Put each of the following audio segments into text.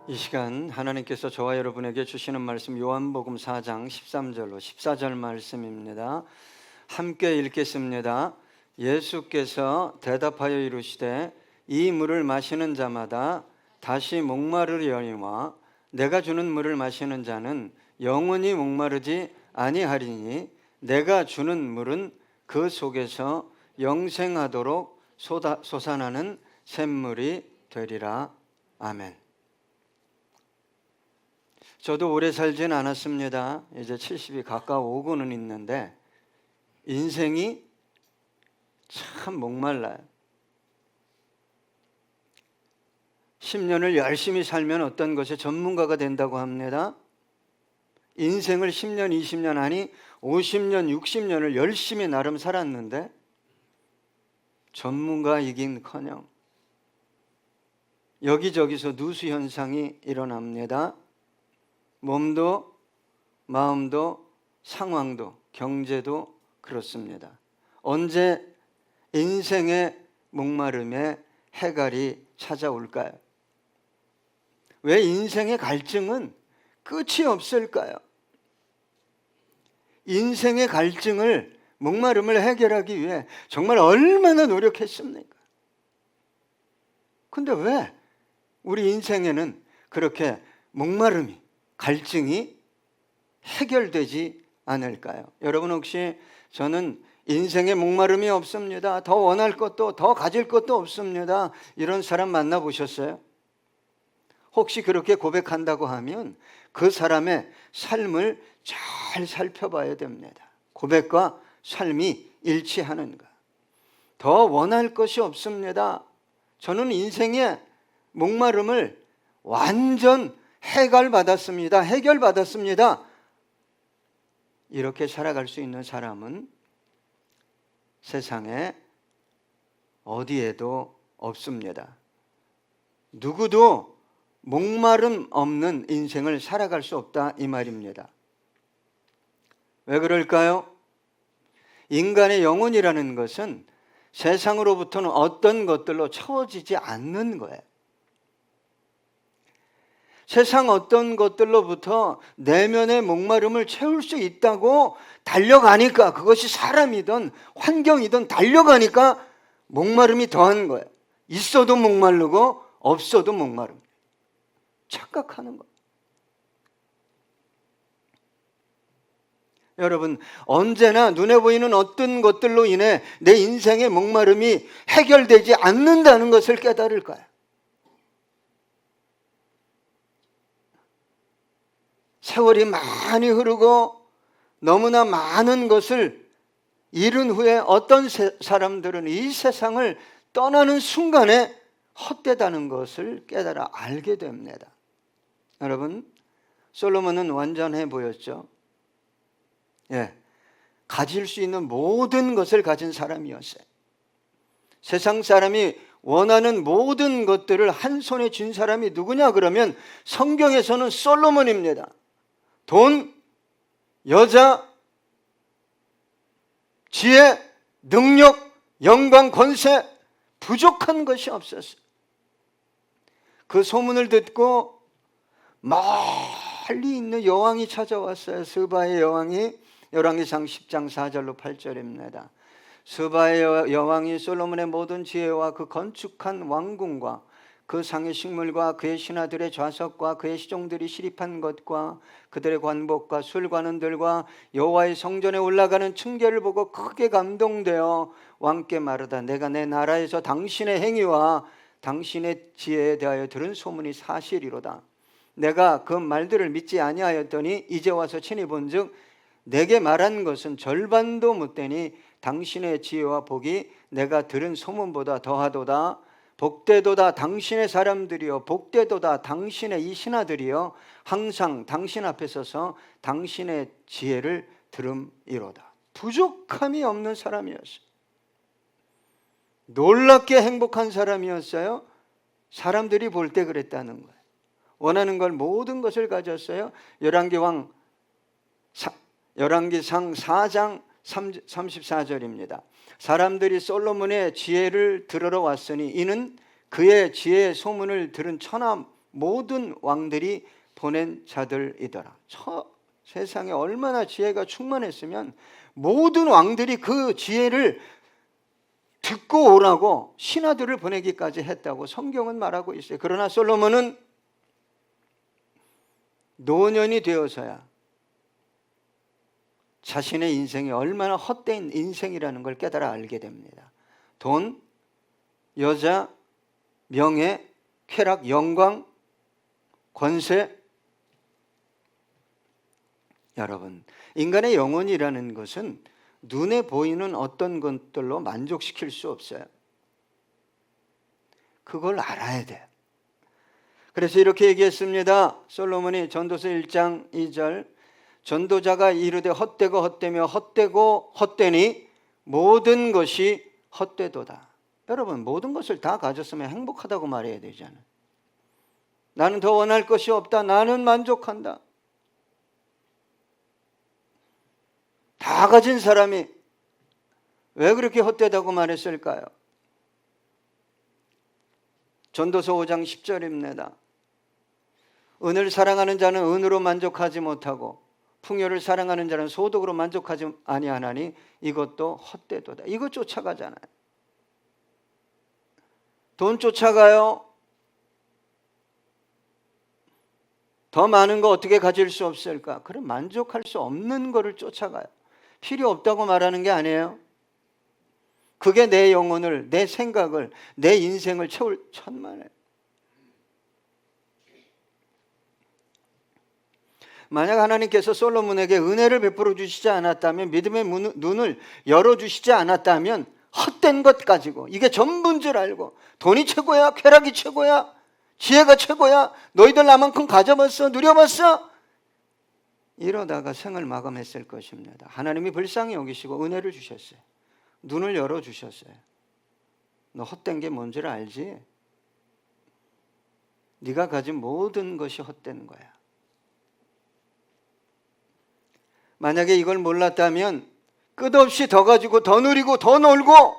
이 시간 하나님께서 저와 여러분에게 주시는 말씀 요한복음 4장 13절로 14절 말씀입니다. 함께 읽겠습니다. 예수께서 대답하여 이르시되 이 물을 마시는 자마다 다시 목마르려니와 내가 주는 물을 마시는 자는 영원히 목마르지 아니하리니 내가 주는 물은 그 속에서 영생하도록 솟아나는 샘물이 되리라. 아멘. 저도 오래 살진 않았습니다. 이제 70이 가까워오고는 있는데 인생이 참 목말라요. 10년을 열심히 살면 어떤 것에 전문가가 된다고 합니다. 인생을 10년, 20년 아니 50년, 60년을 열심히 나름 살았는데 전문가이긴커녕 여기저기서 누수 현상이 일어납니다. 몸도 마음도 상황도 경제도 그렇습니다. 언제 인생의 목마름에 해갈이 찾아올까요? 왜 인생의 갈증은 끝이 없을까요? 인생의 갈증을 목마름을 해결하기 위해 정말 얼마나 노력했습니까? 근데 왜 우리 인생에는 그렇게 목마름이 갈증이 해결되지 않을까요? 여러분 혹시 저는 인생에 목마름이 없습니다. 더 원할 것도 더 가질 것도 없습니다. 이런 사람 만나보셨어요? 혹시 그렇게 고백한다고 하면 그 사람의 삶을 잘 살펴봐야 됩니다. 고백과 삶이 일치하는가? 더 원할 것이 없습니다. 저는 인생의 목마름을 완전 해결받았습니다. 이렇게 살아갈 수 있는 사람은 세상에 어디에도 없습니다. 누구도 목마름 없는 인생을 살아갈 수 없다 이 말입니다. 왜 그럴까요? 인간의 영혼이라는 것은 세상으로부터는 어떤 것들로 채워지지 않는 거예요. 세상 어떤 것들로부터 내면의 목마름을 채울 수 있다고 달려가니까, 그것이 사람이든 환경이든 달려가니까 목마름이 더한 거예요. 있어도 목마르고 없어도 목마름. 착각하는 거예요. 여러분, 언제나 눈에 보이는 어떤 것들로 인해 내 인생의 목마름이 해결되지 않는다는 것을 깨달을 거예요. 세월이 많이 흐르고 너무나 많은 것을 잃은 후에 어떤 사람들은 이 세상을 떠나는 순간에 헛되다는 것을 깨달아 알게 됩니다. 여러분, 솔로몬은 완전해 보였죠. 가질 수 있는 모든 것을 가진 사람이었어요. 세상 사람이 원하는 모든 것들을 한 손에 쥔 사람이 누구냐 그러면 성경에서는 솔로몬입니다. 돈, 여자, 지혜, 능력, 영광, 권세 부족한 것이 없었어요. 그 소문을 듣고 멀리 있는 여왕이 찾아왔어요. 스바의 여왕이. 열왕기상 10장 4절로 8절입니다. 스바의 여왕이 솔로몬의 모든 지혜와 그 건축한 왕궁과 그 상의 식물과 그의 신하들의 좌석과 그의 시종들이 시립한 것과 그들의 관복과 술관원들과 여호와의 성전에 올라가는 층계를 보고 크게 감동되어 왕께 말하다. 내가 내 나라에서 당신의 행위와 당신의 지혜에 대하여 들은 소문이 사실이로다. 내가 그 말들을 믿지 아니하였더니 이제 와서 친히 본즉 내게 말한 것은 절반도 못되니 당신의 지혜와 복이 내가 들은 소문보다 더하도다. 복되도다 당신의 사람들이여, 복되도다 당신의 이 신하들이여, 항상 당신 앞에 서서 당신의 지혜를 들음이로다. 부족함이 없는 사람이었어요. 놀랍게 행복한 사람이었어요. 사람들이 볼 때 그랬다는 거예요. 원하는 걸 모든 것을 가졌어요. 열왕기상 4장 34절입니다. 사람들이 솔로몬의 지혜를 들으러 왔으니 이는 그의 지혜의 소문을 들은 천하 모든 왕들이 보낸 자들이더라. 세상에 얼마나 지혜가 충만했으면 모든 왕들이 그 지혜를 듣고 오라고 신하들을 보내기까지 했다고 성경은 말하고 있어요. 그러나 솔로몬은 노년이 되어서야 자신의 인생이 얼마나 헛된 인생이라는 걸 깨달아 알게 됩니다. 돈, 여자, 명예, 쾌락, 영광, 권세. 여러분, 인간의 영혼이라는 것은 눈에 보이는 어떤 것들로 만족시킬 수 없어요. 그걸 알아야 돼요. 그래서 이렇게 얘기했습니다. 솔로몬이 전도서 1장 2절, 전도자가 이르되 헛되고 헛되며 헛되고 헛되니 모든 것이 헛되도다. 여러분, 모든 것을 다 가졌으면 행복하다고 말해야 되잖아요. 나는 더 원할 것이 없다. 나는 만족한다. 다 가진 사람이 왜 그렇게 헛되다고 말했을까요? 전도서 5장 10절입니다. 은을 사랑하는 자는 은으로 만족하지 못하고 풍요를 사랑하는 자는 소득으로 만족하지 아니하나니 이것도 헛되도다. 이거 쫓아가잖아요. 돈 쫓아가요. 더 많은 거 어떻게 가질 수 없을까? 그럼 만족할 수 없는 거를 쫓아가요. 필요 없다고 말하는 게 아니에요. 그게 내 영혼을, 내 생각을, 내 인생을 채울 천만에. 만약 하나님께서 솔로몬에게 은혜를 베풀어 주시지 않았다면, 믿음의 눈을 열어주시지 않았다면 헛된 것 가지고 이게 전부인 줄 알고 돈이 최고야, 쾌락이 최고야, 지혜가 최고야, 너희들 나만큼 가져봤어, 누려봤어, 이러다가 생을 마감했을 것입니다. 하나님이 불쌍히 여기시고 은혜를 주셨어요. 눈을 열어주셨어요. 너 헛된 게 뭔지를 알지? 네가 가진 모든 것이 헛된 거야. 만약에 이걸 몰랐다면 끝없이 더 가지고 더 누리고 더 놀고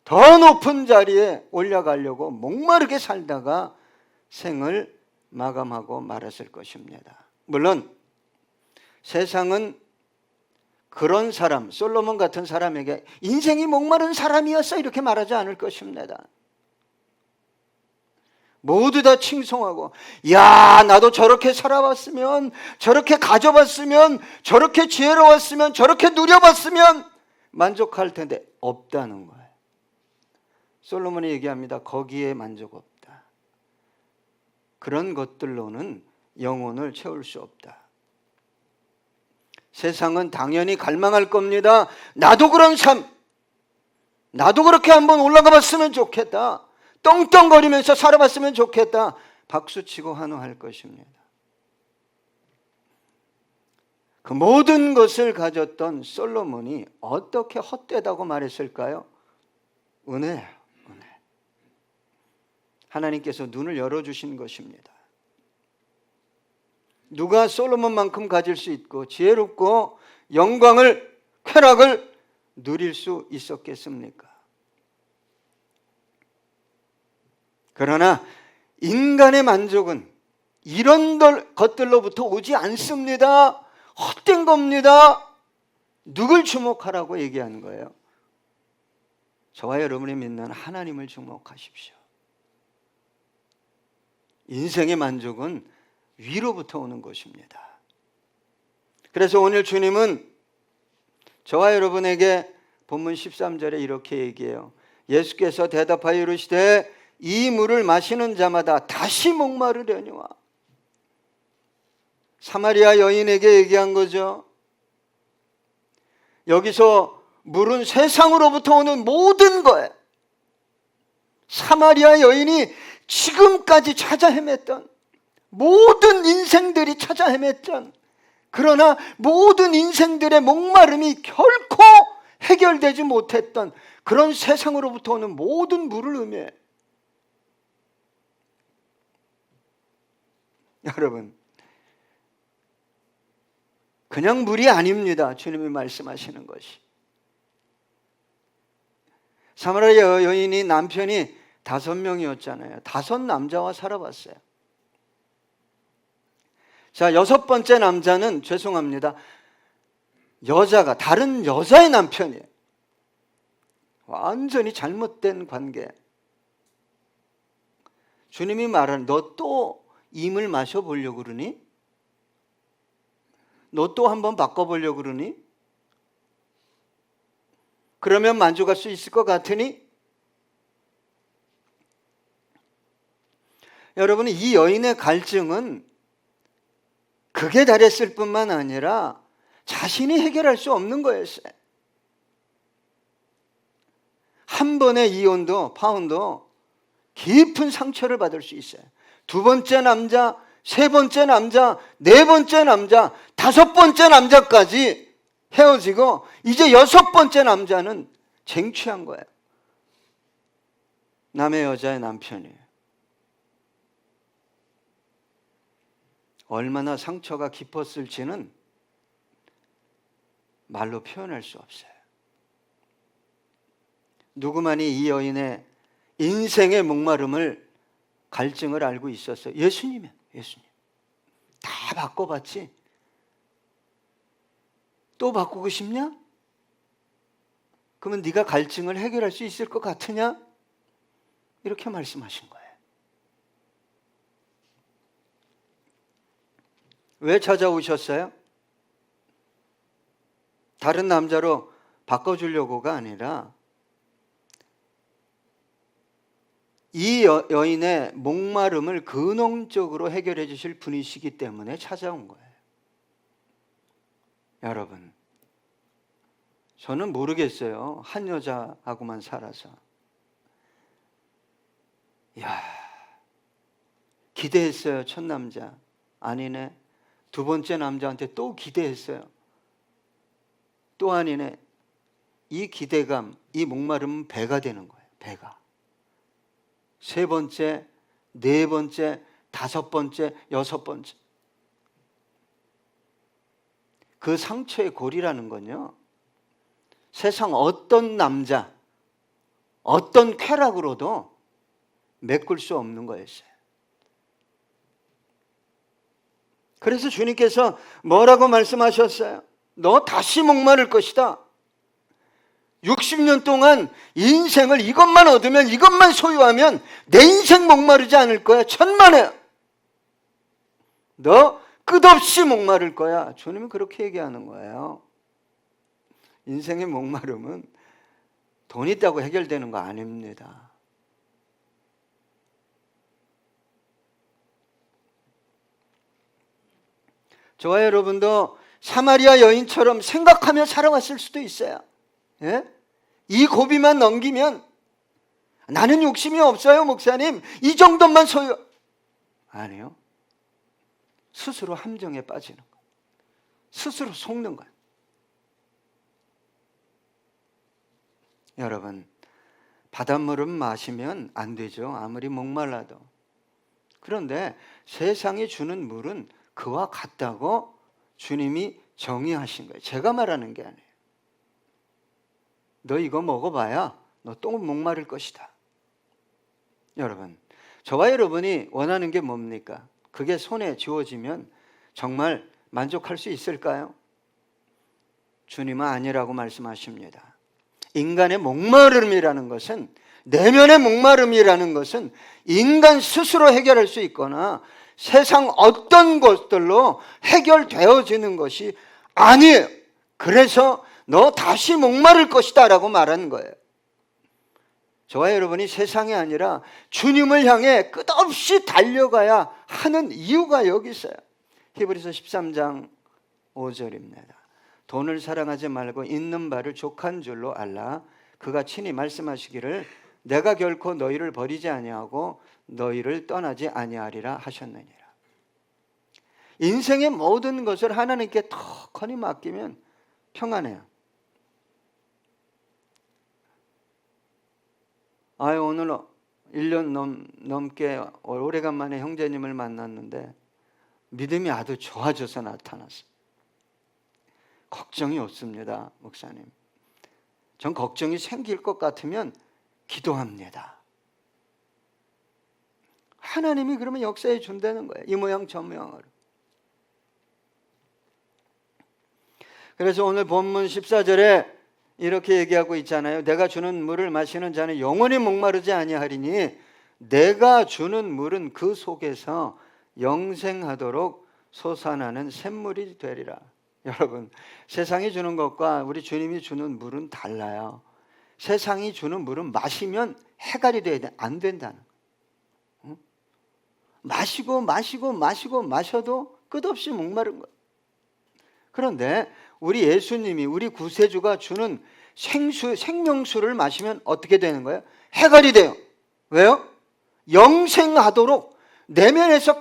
더 높은 자리에 올라가려고 목마르게 살다가 생을 마감하고 말았을 것입니다. 물론 세상은 그런 사람, 솔로몬 같은 사람에게 인생이 목마른 사람이었어 이렇게 말하지 않을 것입니다. 모두 다 칭송하고, 야, 나도 저렇게 살아봤으면, 저렇게 가져봤으면, 저렇게 지혜로웠으면, 저렇게 누려봤으면 만족할 텐데 없다는 거예요. 솔로몬이 얘기합니다. 거기에 만족 없다. 그런 것들로는 영혼을 채울 수 없다. 세상은 당연히 갈망할 겁니다. 나도 그런 삶, 나도 그렇게 한번 올라가 봤으면 좋겠다, 떵떵거리면서 살아봤으면 좋겠다, 박수치고 환호할 것입니다. 그 모든 것을 가졌던 솔로몬이 어떻게 헛되다고 말했을까요? 은혜예요, 은혜. 하나님께서 눈을 열어주신 것입니다. 누가 솔로몬만큼 가질 수 있고 지혜롭고 영광을, 쾌락을 누릴 수 있었겠습니까? 그러나 인간의 만족은 이런 것들로부터 오지 않습니다. 헛된 겁니다. 누굴 주목하라고 얘기하는 거예요? 저와 여러분이 믿는 하나님을 주목하십시오. 인생의 만족은 위로부터 오는 것입니다. 그래서 오늘 주님은 저와 여러분에게 본문 13절에 이렇게 얘기해요. 예수께서 대답하여 이르시되 이 물을 마시는 자마다 다시 목마르려니와. 사마리아 여인에게 얘기한 거죠. 여기서 물은 세상으로부터 오는 모든 거예요. 사마리아 여인이 지금까지 찾아 헤맸던, 모든 인생들이 찾아 헤맸던, 그러나 모든 인생들의 목마름이 결코 해결되지 못했던 그런 세상으로부터 오는 모든 물을 의미해요. 여러분, 그냥 물이 아닙니다. 주님이 말씀하시는 것이. 사마리아 여인이 남편이 5명이었잖아요. 5 남자와 살아봤어요. 자, 6번째 남자는 죄송합니다. 여자가 다른 여자의 남편이에요. 완전히 잘못된 관계. 주님이 말하는 너 또 임을 마셔보려고 그러니? 너 또 한번 바꿔보려고 그러니? 그러면 만족할 수 있을 것 같으니? 여러분, 이 여인의 갈증은 극에 달했을 뿐만 아니라 자신이 해결할 수 없는 거였어요. 한 번의 이혼도 파혼도 깊은 상처를 받을 수 있어요. 2번째 남자, 3번째 남자, 4번째 남자, 5번째 남자까지 헤어지고 이제 6번째 남자는 쟁취한 거예요. 남의 여자의 남편이에요. 얼마나 상처가 깊었을지는 말로 표현할 수 없어요. 누구만이 이 여인의 인생의 목마름을, 갈증을 알고 있었어요? 예수님이야. 예수님. 다 바꿔봤지? 또 바꾸고 싶냐? 그러면 네가 갈증을 해결할 수 있을 것 같으냐? 이렇게 말씀하신 거예요. 왜 찾아오셨어요? 다른 남자로 바꿔주려고가 아니라 이 여인의 목마름을 근원적으로 해결해 주실 분이시기 때문에 찾아온 거예요. 여러분, 저는 모르겠어요. 한 여자하고만 살아서. 이야, 기대했어요. 첫 남자. 아니네. 2번째 남자한테 또 기대했어요. 또 아니네. 이 기대감, 이 목마름은 배가 되는 거예요. 배가. 3번째, 4번째, 5번째, 6번째. 그 상처의 골이라는 건요, 세상 어떤 남자, 어떤 쾌락으로도 메꿀 수 없는 거였어요. 그래서 주님께서 뭐라고 말씀하셨어요? 너 다시 목마를 것이다. 60년 동안 인생을 이것만 얻으면, 이것만 소유하면 내 인생 목마르지 않을 거야. 천만에. 너 끝없이 목마를 거야. 주님은 그렇게 얘기하는 거예요. 인생의 목마름은 돈 있다고 해결되는 거 아닙니다. 저와 여러분도 사마리아 여인처럼 생각하며 살아왔을 수도 있어요. 예? 이 고비만 넘기면 나는 욕심이 없어요, 목사님. 이 정도만 소유. 아니요. 스스로 함정에 빠지는 거예요. 스스로 속는 거예요. 여러분, 바닷물은 마시면 안 되죠. 아무리 목말라도. 그런데 세상이 주는 물은 그와 같다고 주님이 정의하신 거예요. 제가 말하는 게 아니에요. 너 이거 먹어봐야 너 또 목마를 것이다. 여러분, 저와 여러분이 원하는 게 뭡니까? 그게 손에 쥐어지면 정말 만족할 수 있을까요? 주님은 아니라고 말씀하십니다. 인간의 목마름이라는 것은, 내면의 목마름이라는 것은 인간 스스로 해결할 수 있거나 세상 어떤 것들로 해결되어지는 것이 아니에요. 그래서 너 다시 목마를 것이다 라고 말하는 거예요. 저와 여러분이 세상이 아니라 주님을 향해 끝없이 달려가야 하는 이유가 여기 있어요. 히브리서 13장 5절입니다. 돈을 사랑하지 말고 있는 바를 족한 줄로 알라. 그가 친히 말씀하시기를 내가 결코 너희를 버리지 아니하고 너희를 떠나지 아니하리라 하셨느니라. 인생의 모든 것을 하나님께 턱하니 맡기면 평안해요. 오늘 1년 넘게 오래간만에 형제님을 만났는데 믿음이 아주 좋아져서 나타났어요. 걱정이 없습니다, 목사님. 전 걱정이 생길 것 같으면 기도합니다. 하나님이 그러면 역사해 준다는 거예요. 이 모양 저 모양으로. 그래서 오늘 본문 14절에 이렇게 얘기하고 있잖아요. 내가 주는 물을 마시는 자는 영원히 목마르지 아니하리니 내가 주는 물은 그 속에서 영생하도록 솟아나는 샘물이 되리라. 여러분, 세상이 주는 것과 우리 주님이 주는 물은 달라요. 세상이 주는 물은 마시면 해갈이 돼야 돼. 안 된다는 거예요. 마셔도 끝없이 목마른 거예요. 그런데 우리 예수님이, 우리 구세주가 주는 생명수를 마시면 어떻게 되는 거예요? 해갈이 돼요. 왜요? 영생하도록 내면에서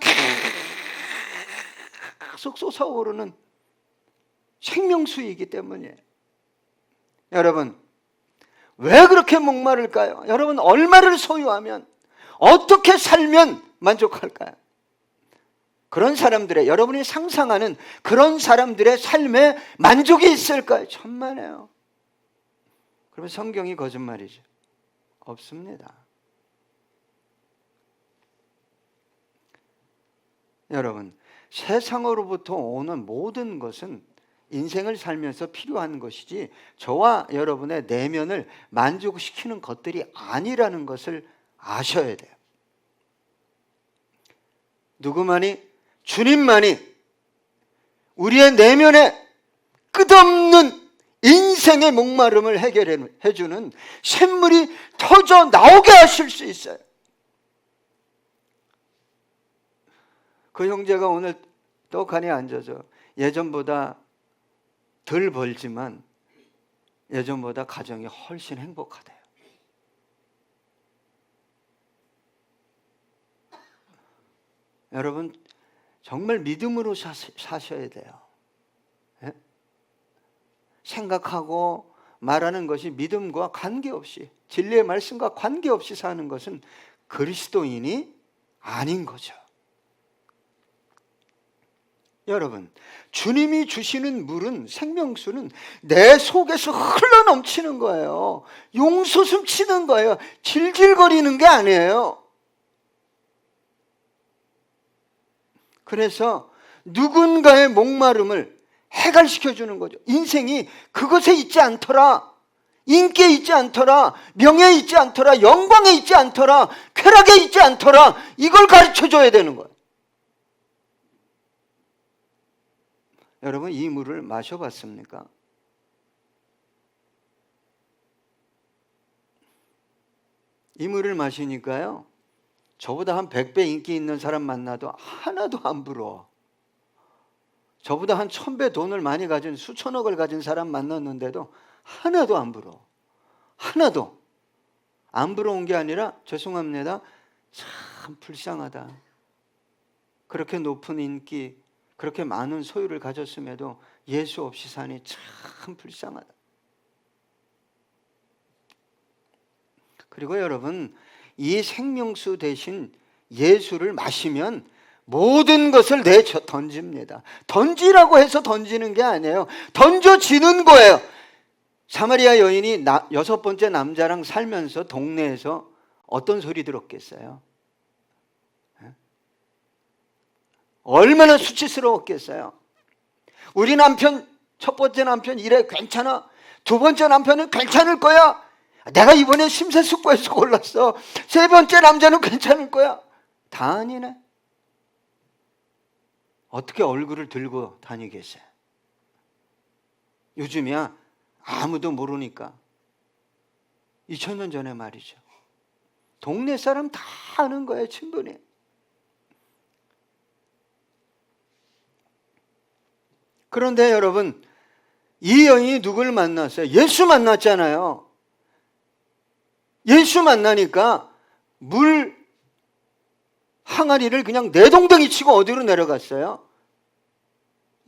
계속 솟아오르는 생명수이기 때문이에요. 여러분, 왜 그렇게 목마를까요? 여러분, 얼마를 소유하면, 어떻게 살면 만족할까요? 그런 사람들의, 여러분이 상상하는 그런 사람들의 삶에 만족이 있을까요? 천만에요. 그러면 성경이 거짓말이죠. 없습니다. 여러분, 세상으로부터 오는 모든 것은 인생을 살면서 필요한 것이지 저와 여러분의 내면을 만족시키는 것들이 아니라는 것을 아셔야 돼요. 누구만이? 주님만이 우리의 내면에 끝없는 인생의 목마름을 해결해주는 샘물이 터져 나오게 하실 수 있어요. 그 형제가 오늘 떡하니 앉아서 예전보다 덜 벌지만 예전보다 가정이 훨씬 행복하대요. 여러분, 정말 믿음으로 사셔야 돼요. 예? 생각하고 말하는 것이 믿음과 관계없이, 진리의 말씀과 관계없이 사는 것은 그리스도인이 아닌 거죠. 여러분, 주님이 주시는 물은, 생명수는 내 속에서 흘러넘치는 거예요. 용솟음 치는 거예요. 질질거리는 게 아니에요. 그래서 누군가의 목마름을 해갈시켜주는 거죠. 인생이 그것에 있지 않더라. 인기에 있지 않더라. 명예에 있지 않더라. 영광에 있지 않더라. 쾌락에 있지 않더라. 이걸 가르쳐줘야 되는 거예요. 여러분, 이 물을 마셔봤습니까? 이 물을 마시니까요, 저보다 한 100배 인기 있는 사람 만나도 하나도 안 부러워. 저보다 한 1000배 돈을 많이 가진, 수천억을 가진 사람 만났는데도 하나도 안 부러워. 하나도. 안 부러운 게 아니라, 죄송합니다, 참 불쌍하다. 그렇게 높은 인기, 그렇게 많은 소유를 가졌음에도 예수 없이 사니 참 불쌍하다. 그리고 여러분, 이 생명수 대신 예수를 마시면 모든 것을 던집니다. 던지라고 해서 던지는 게 아니에요. 던져지는 거예요. 사마리아 여인이 6번째 남자랑 살면서 동네에서 어떤 소리 들었겠어요? 얼마나 수치스러웠겠어요. 우리 남편, 첫 번째 남편 이래 괜찮아. 두 번째 남편은 괜찮을 거야. 내가 이번에 심사숙고해서 골랐어. 세 번째 남자는 괜찮을 거야. 다 아니네. 어떻게 얼굴을 들고 다니겠어요? 요즘이야 아무도 모르니까. 2000년 전에 말이죠. 동네 사람 다 아는 거예요, 친분이. 그런데 여러분, 이 여인이 누굴 만났어요? 예수 만났잖아요. 예수 만나니까 물 항아리를 그냥 내동댕이 치고 어디로 내려갔어요?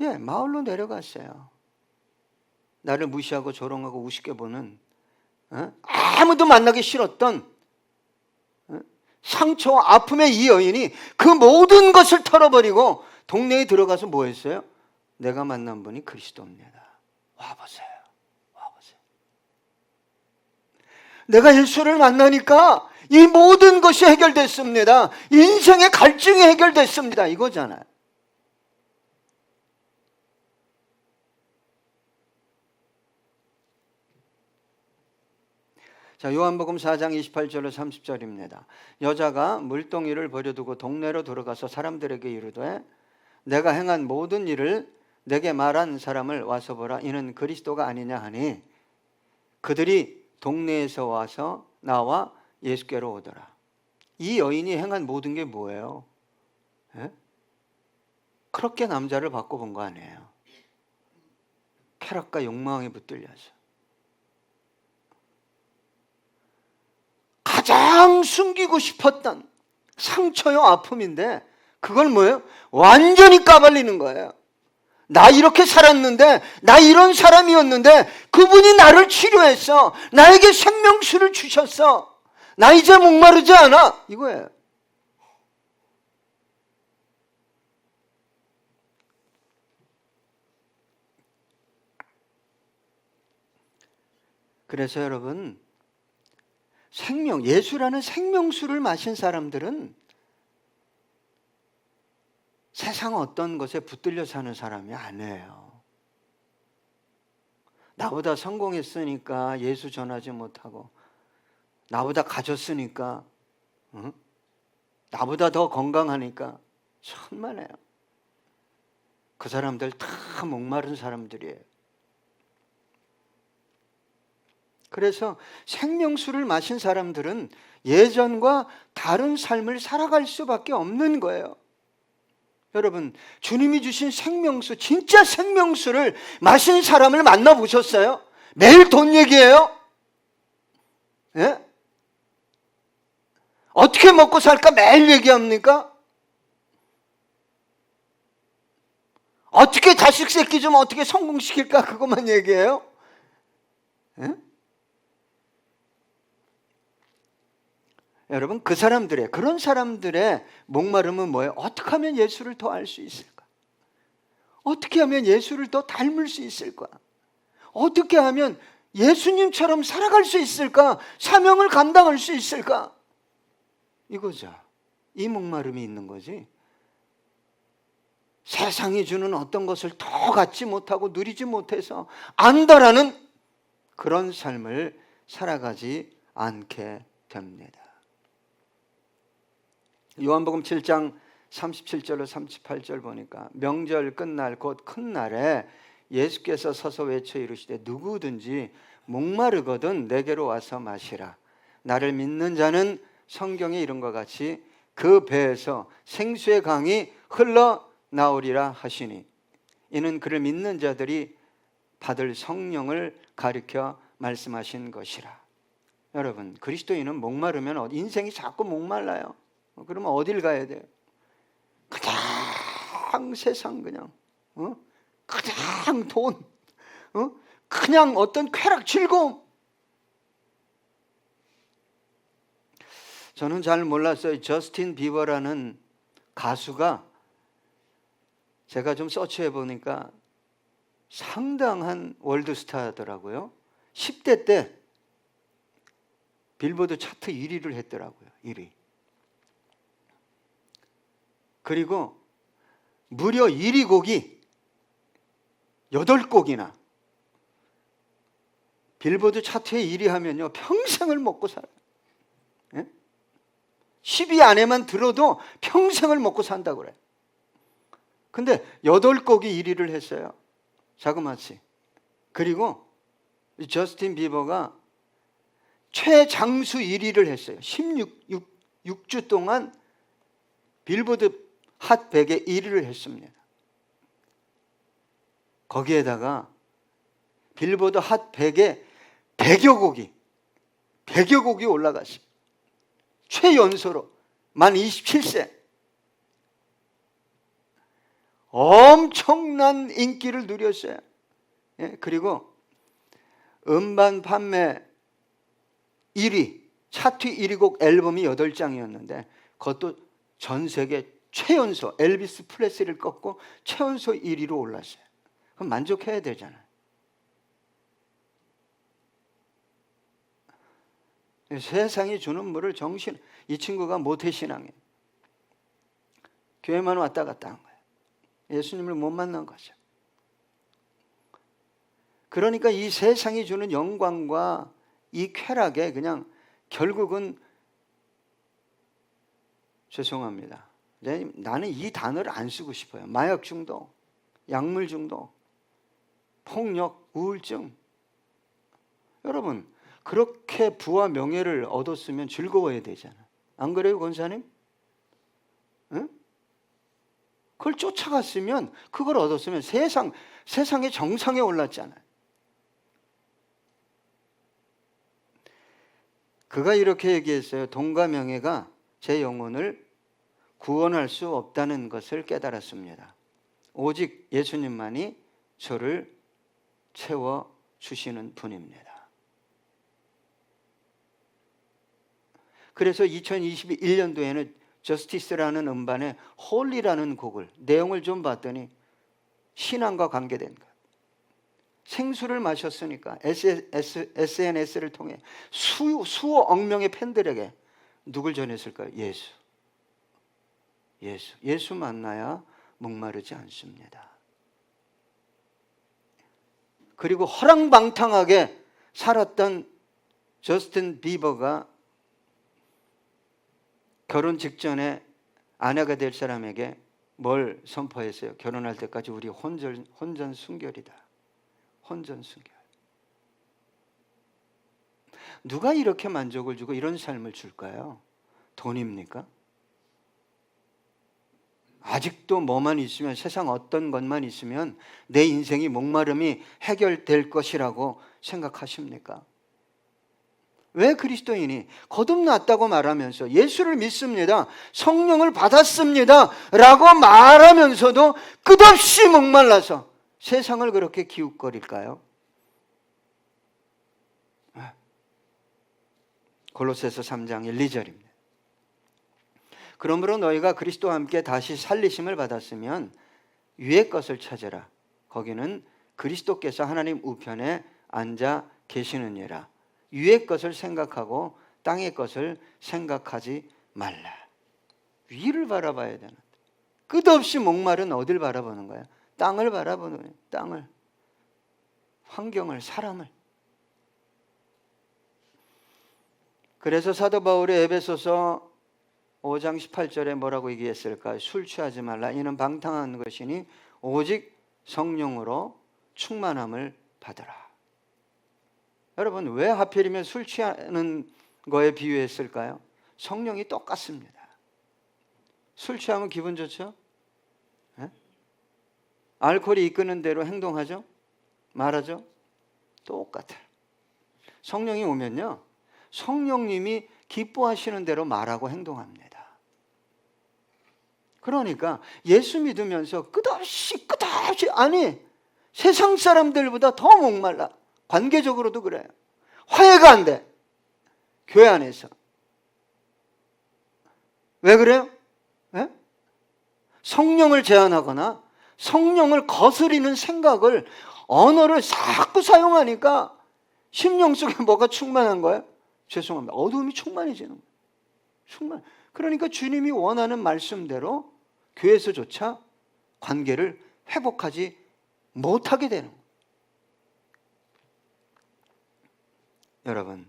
예, 마을로 내려갔어요. 나를 무시하고 조롱하고 우습게 보는, 아무도 만나기 싫었던 상처와 아픔의 이 여인이 그 모든 것을 털어버리고 동네에 들어가서 뭐 했어요? 내가 만난 분이 그리스도입니다. 와보세요. 내가 예수를 만나니까 이 모든 것이 해결됐습니다. 인생의 갈증이 해결됐습니다. 이거잖아요. 자, 요한복음 4장 28절로 30절입니다. 여자가 물동이를 버려두고 동네로 들어가서 사람들에게 이르되 내가 행한 모든 일을 내게 말한 사람을 와서 보라. 이는 그리스도가 아니냐 하니 그들이 동네에서 와서 나와 예수께로 오더라. 이 여인이 행한 모든 게 뭐예요? 예? 그렇게 남자를 바꿔본 거 아니에요. 쾌락과 욕망에 붙들려서 가장 숨기고 싶었던 상처요 아픔인데 그걸 뭐예요? 완전히 까발리는 거예요. 나 이렇게 살았는데, 나 이런 사람이었는데 그분이 나를 치료했어. 나에게 생명수를 주셨어. 나 이제 목마르지 않아. 이거예요. 그래서 여러분, 예수라는 생명수를 마신 사람들은 세상 어떤 것에 붙들려 사는 사람이 아니에요. 나보다 성공했으니까 예수 전하지 못하고, 나보다 가졌으니까, 나보다 더 건강하니까, 천만에요. 그 사람들 다 목마른 사람들이에요. 그래서 생명수를 마신 사람들은 예전과 다른 삶을 살아갈 수밖에 없는 거예요. 여러분, 주님이 주신 생명수, 진짜 생명수를 마신 사람을 만나보셨어요? 매일 돈 얘기해요? 예? 어떻게 먹고 살까 매일 얘기합니까? 어떻게 자식 새끼 좀 어떻게 성공시킬까 그것만 얘기해요? 예? 여러분, 그런 사람들의 목마름은 뭐예요? 어떻게 하면 예수를 더 알 수 있을까? 어떻게 하면 예수를 더 닮을 수 있을까? 어떻게 하면 예수님처럼 살아갈 수 있을까? 사명을 감당할 수 있을까? 이거죠. 이 목마름이 있는 거지. 세상이 주는 어떤 것을 더 갖지 못하고 누리지 못해서 안다라는 그런 삶을 살아가지 않게 됩니다. 요한복음 7장 37절로 38절 보니까 명절 끝날 곧 큰 날에 예수께서 서서 외쳐 이르시되 누구든지 목마르거든 내게로 와서 마시라. 나를 믿는 자는 성경에 이른 것 같이 그 배에서 생수의 강이 흘러나오리라 하시니 이는 그를 믿는 자들이 받을 성령을 가리켜 말씀하신 것이라. 여러분, 그리스도인은 목마르면 인생이 자꾸 목말라요. 그러면 어딜 가야 돼요? 그냥 세상 그냥 그냥 돈 그냥 어떤 쾌락 즐거움. 저는 잘 몰랐어요. 저스틴 비버라는 가수가 제가 좀 서치해 보니까 상당한 월드스타더라고요. 10대 때 빌보드 차트 1위를 했더라고요. 1위. 그리고 무려 1위 곡이 8곡이나 빌보드 차트에 1위 하면요 평생을 먹고 살아요. 10위 안에만 들어도 평생을 먹고 산다고 그래요. 근데 8곡이 1위를 했어요. 자그마치. 그리고 저스틴 비버가 최장수 1위를 했어요. 16주 동안 빌보드 핫 100에 1위를 했습니다. 거기에다가 빌보드 핫 100에 100여 곡이 올라갔어요. 최연소로 만 27세. 엄청난 인기를 누렸어요. 그리고 음반 판매 1위, 차트 1위 곡 앨범이 8장이었는데 그것도 전 세계 최연소, 엘비스 프레슬리를 꺾고 최연소 1위로 올랐어요. 그럼 만족해야 되잖아요. 세상이 주는 물을 이 친구가 모태신앙이에요. 교회만 왔다 갔다 한 거예요. 예수님을 못 만난 거죠. 그러니까 이 세상이 주는 영광과 이 쾌락에 그냥 결국은 죄송합니다. 나는 이 단어를 안 쓰고 싶어요. 마약 중독, 약물 중독, 폭력, 우울증. 여러분, 그렇게 부와 명예를 얻었으면 즐거워야 되잖아요. 안 그래요, 권사님? 응? 그걸 쫓아갔으면, 그걸 얻었으면 세상의 정상에 올랐잖아요. 그가 이렇게 얘기했어요. 돈과 명예가 제 영혼을 구원할 수 없다는 것을 깨달았습니다. 오직 예수님만이 저를 채워주시는 분입니다. 그래서 2021년도에는 저스티스라는 음반에 홀리라는 곡을 내용을 좀 봤더니 신앙과 관계된 것. 생수를 마셨으니까 SNS를 통해 수억 명의 팬들에게 누굴 전했을까요? 예수 만나야 목마르지 않습니다. 그리고 허랑방탕하게 살았던 저스틴 비버가 결혼 직전에 아내가 될 사람에게 뭘 선포했어요? 결혼할 때까지 우리 혼전 순결이다. 혼전 순결. 누가 이렇게 만족을 주고 이런 삶을 줄까요? 돈입니까? 아직도 뭐만 있으면, 세상 어떤 것만 있으면 내 인생이 목마름이 해결될 것이라고 생각하십니까? 왜 그리스도인이 거듭났다고 말하면서 예수를 믿습니다, 성령을 받았습니다 라고 말하면서도 끝없이 목말라서 세상을 그렇게 기웃거릴까요? 골로새서 3장 1, 2절입니다. 그러므로 너희가 그리스도와 함께 다시 살리심을 받았으면 위의 것을 찾으라. 거기는 그리스도께서 하나님 우편에 앉아 계시느니라. 위의 것을 생각하고 땅의 것을 생각하지 말라. 위를 바라봐야 되는데 끝없이 목마른 어딜 바라보는 거야? 땅을 바라보는 거예요. 땅을, 환경을, 사람을. 그래서 사도 바울이 에베소서 5장 18절에 뭐라고 얘기했을까요? 술 취하지 말라. 이는 방탕한 것이니 오직 성령으로 충만함을 받으라. 여러분, 왜 하필이면 술 취하는 거에 비유했을까요? 성령이 똑같습니다. 술 취하면 기분 좋죠? 네? 알코올이 이끄는 대로 행동하죠? 말하죠? 똑같아요. 성령이 오면요, 성령님이 기뻐하시는 대로 말하고 행동합니다. 그러니까 예수 믿으면서 끝없이 아니, 세상 사람들보다 더 목말라. 관계적으로도 그래요. 화해가 안 돼. 교회 안에서. 왜 그래요? 네? 성령을 제한하거나 성령을 거스리는 생각을, 언어를 자꾸 사용하니까 심령 속에 뭐가 충만한 거예요? 죄송합니다. 어두움이 충만해지는 거예요. 충만. 그러니까 주님이 원하는 말씀대로 교회에서조차 관계를 회복하지 못하게 되는 거예요. 여러분,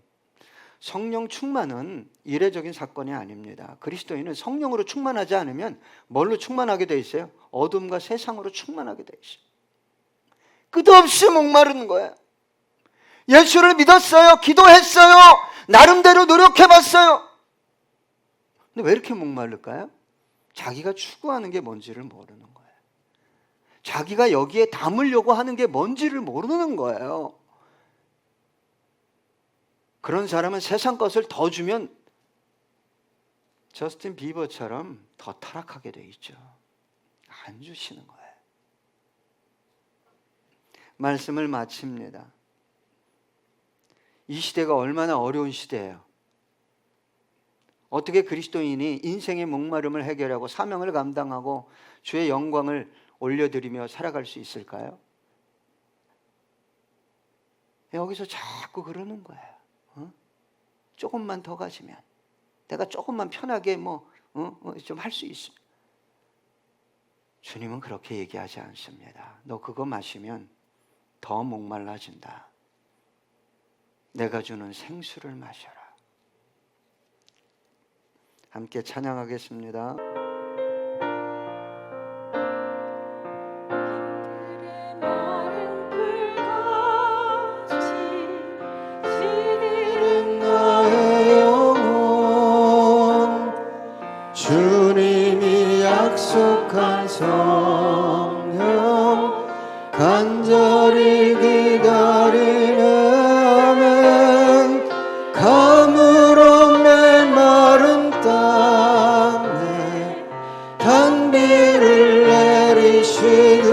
성령 충만은 이례적인 사건이 아닙니다. 그리스도인은 성령으로 충만하지 않으면 뭘로 충만하게 돼 있어요? 어둠과 세상으로 충만하게 돼 있어요. 끝없이 목마르는 거예요. 예수를 믿었어요. 기도했어요. 나름대로 노력해봤어요. 근데 왜 이렇게 목마를까요? 자기가 추구하는 게 뭔지를 모르는 거예요. 자기가 여기에 담으려고 하는 게 뭔지를 모르는 거예요. 그런 사람은 세상 것을 더 주면 저스틴 비버처럼 더 타락하게 돼 있죠. 안 주시는 거예요. 말씀을 마칩니다. 이 시대가 얼마나 어려운 시대예요. 어떻게 그리스도인이 인생의 목마름을 해결하고 사명을 감당하고 주의 영광을 올려드리며 살아갈 수 있을까요? 여기서 자꾸 그러는 거예요. 조금만 더 가지면 내가 조금만 편하게 좀 할 수 있어. 주님은 그렇게 얘기하지 않습니다. 너 그거 마시면 더 목말라진다. 내가 주는 생수를 마셔라. 함께 찬양하겠습니다. 주님이 약속한 성령 간절히 기다리는 가물어 메마른 땅에 단비를 내리시듯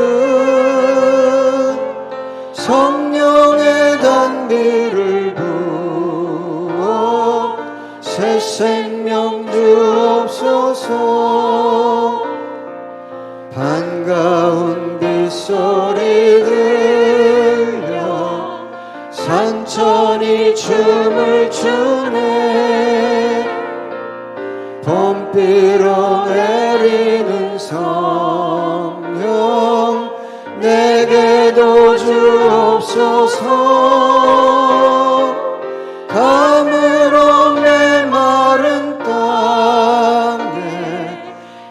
성령의 단비를 부어 새 생명 주옵소서. 반가운 빗소리 들려 산천이 춤을 추네. 봄비로 내리는 성령 내게도 주옵소서. 가물어 메마른 땅에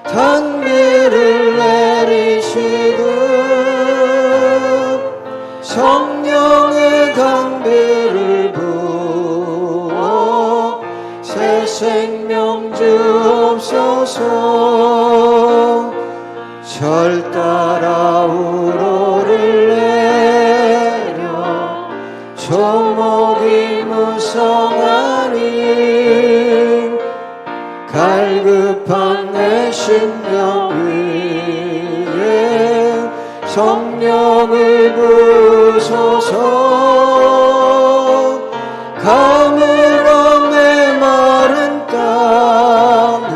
단비를 내리시듯 성령의 단비를 부어 새 생명 주옵소서. 절 따라 우로를 내려 조목이 무성하니 갈급한 내 심령 위에 성령을 부으소서. 가물어 메마른 땅에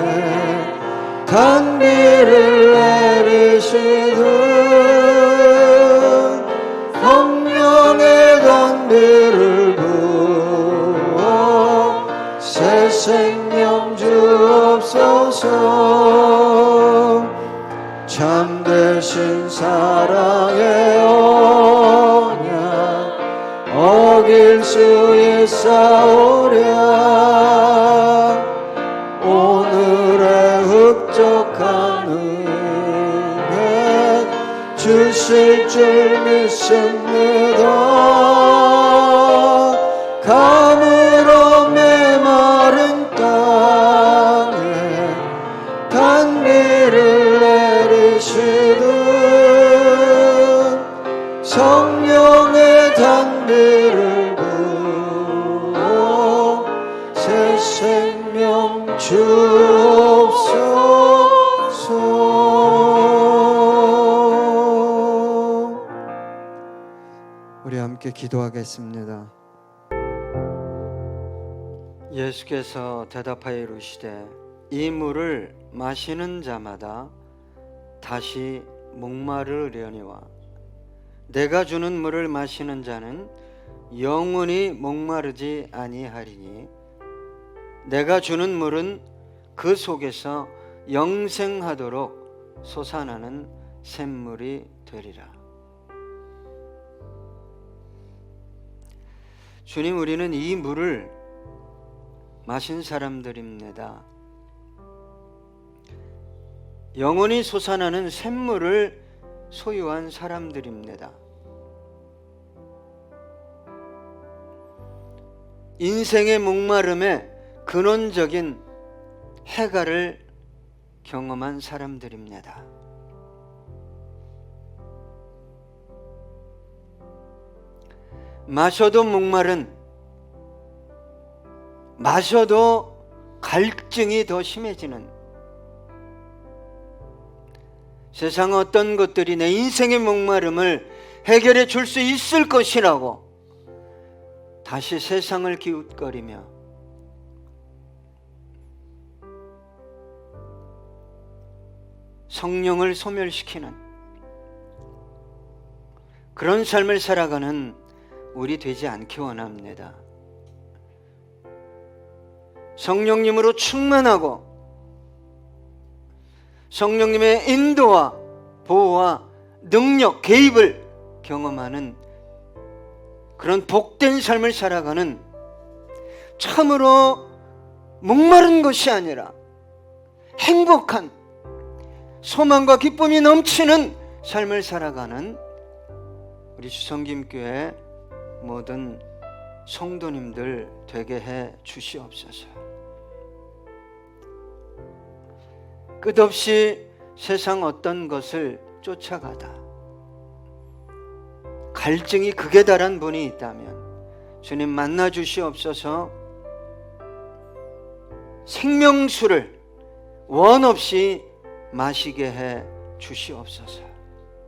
단비를 내리시듯 성령의 단비를 부어 새 생명 주옵소서. 참되신 사랑의 언약 어길 수 있사오랴. 오늘의 흡족한 은혜 주실 줄 믿습니다. 가물어 메마른 땅에 단비를 내리시듯 성령의 단비를 부어 새 생명 주옵소서. 우리 함께 기도하겠습니다. 예수께서 대답하여 이르시되 이 물을 마시는 자마다 다시 목마르려니와 내가 주는 물을 마시는 자는 영원히 목마르지 아니하리니 내가 주는 물은 그 속에서 영생하도록 솟아나는 샘물이 되리라. 주님, 우리는 이 물을 마신 사람들입니다. 영원히 솟아나는 샘물을 소유한 사람들입니다. 인생의 목마름에 근원적인 해갈을 경험한 사람들입니다. 마셔도 목마른, 마셔도 갈증이 더 심해지는, 세상 어떤 것들이 내 인생의 목마름을 해결해 줄 수 있을 것이라고 다시 세상을 기웃거리며 성령을 소멸시키는 그런 삶을 살아가는 우리 되지 않기 원합니다. 성령님으로 충만하고 성령님의 인도와 보호와 능력, 개입을 경험하는 그런 복된 삶을 살아가는, 참으로 목마른 것이 아니라 행복한 소망과 기쁨이 넘치는 삶을 살아가는 우리 주성김교회 모든 성도님들 되게 해 주시옵소서. 끝없이 세상 어떤 것을 쫓아가다 갈증이 극에 달한 분이 있다면 주님 만나 주시옵소서. 생명수를 원 없이 마시게 해 주시옵소서.